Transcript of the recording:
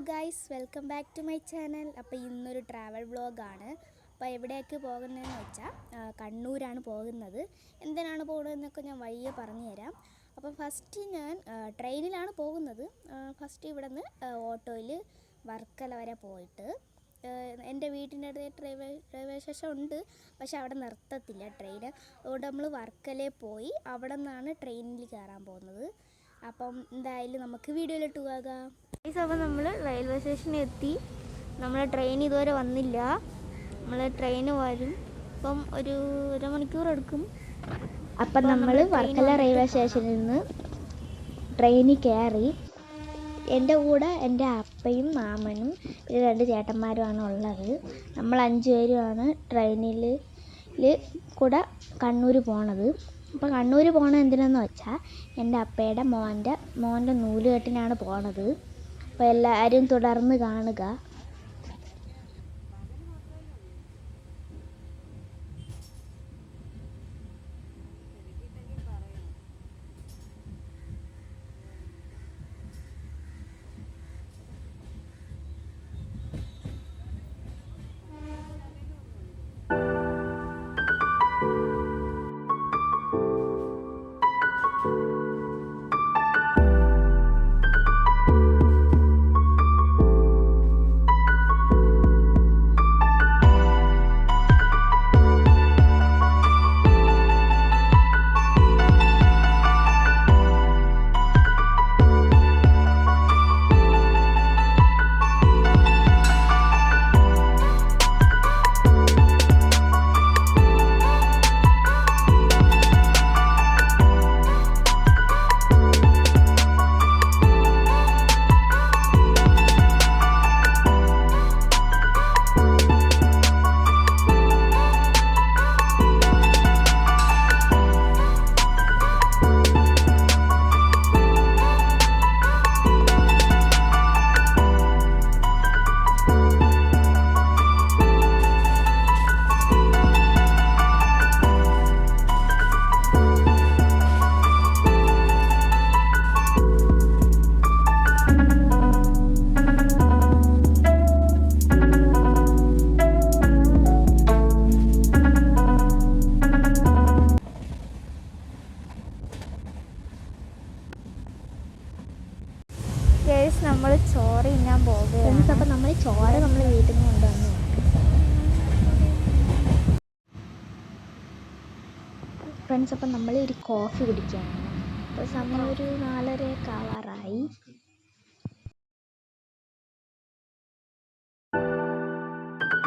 Guys, welcome back to my channel. അപ്പോൾ ഇന്നൊരു travel വ്ളോഗാണ്. അപ്പോൾ എവിടേക്ക് പോകുന്നതെന്ന് വെച്ചാൽ കണ്ണൂരാണ് പോകുന്നത്. എന്തിനാണ് പോകുന്നതെന്നൊക്കെ ഞാൻ വഴിയെ പറഞ്ഞു തരാം. അപ്പോൾ ഫസ്റ്റ് ഞാൻ ട്രെയിനിലാണ് പോകുന്നത്. ഫസ്റ്റ് ഇവിടെ നിന്ന് ഓട്ടോയിൽ വർക്കല വരെ പോയിട്ട് എൻ്റെ വീട്ടിൻ്റെ അടുത്ത് റെയിൽവേ സ്റ്റേഷൻ ഉണ്ട്, പക്ഷെ അവിടെ നിർത്തത്തില്ല ട്രെയിൻ. അതുകൊണ്ട് നമ്മൾ വർക്കലയിൽ പോയി അവിടെ നിന്നാണ് ട്രെയിനിൽ കയറാൻ പോകുന്നത്. അപ്പം എന്തായാലും നമുക്ക് വീഡിയോയിലിട്ട് പോകാം. അപ്പോൾ നമ്മൾ റെയിൽവേ സ്റ്റേഷനിൽ എത്തി. നമ്മുടെ ട്രെയിൻ ഇതുവരെ വന്നില്ല. നമ്മൾ ട്രെയിന് വരും, ഇപ്പം ഒരു മണിക്കൂർ എടുക്കും. അപ്പം നമ്മൾ വർക്കല റെയിൽവേ സ്റ്റേഷനിൽ നിന്ന് ട്രെയിനിൽ കയറി. എൻ്റെ കൂടെ എൻ്റെ അപ്പയും മാമനും 2 ചേട്ടന്മാരുമാണ് ഉള്ളത്. നമ്മൾ 5 പേരുമാണ് ട്രെയിനിൽ കൂടെ കണ്ണൂർ പോണത്. അപ്പോൾ കണ്ണൂർ പോകണത് എന്തിനാന്ന് വെച്ചാൽ എൻ്റെ അപ്പയുടെ മോൻ്റെ നൂലുകെട്ടിനാണ് പോണത്. അപ്പോൾ എല്ലാവരും തുടർന്ന് കാണുക. നമ്മൾ ചോറ് തിന്നാൻ പോകുകയാണ്. അപ്പോൾ നമ്മൾ ചോറ് വീട്ടിൽ നിന്ന് കൊണ്ടുവന്നു. ഫ്രണ്ട്സ്, അപ്പം നമ്മൾ ഒരു കോഫി കുടിക്കുകയാണ്. അപ്പോൾ സമയം ഒരു 4:30 ആവാറായി.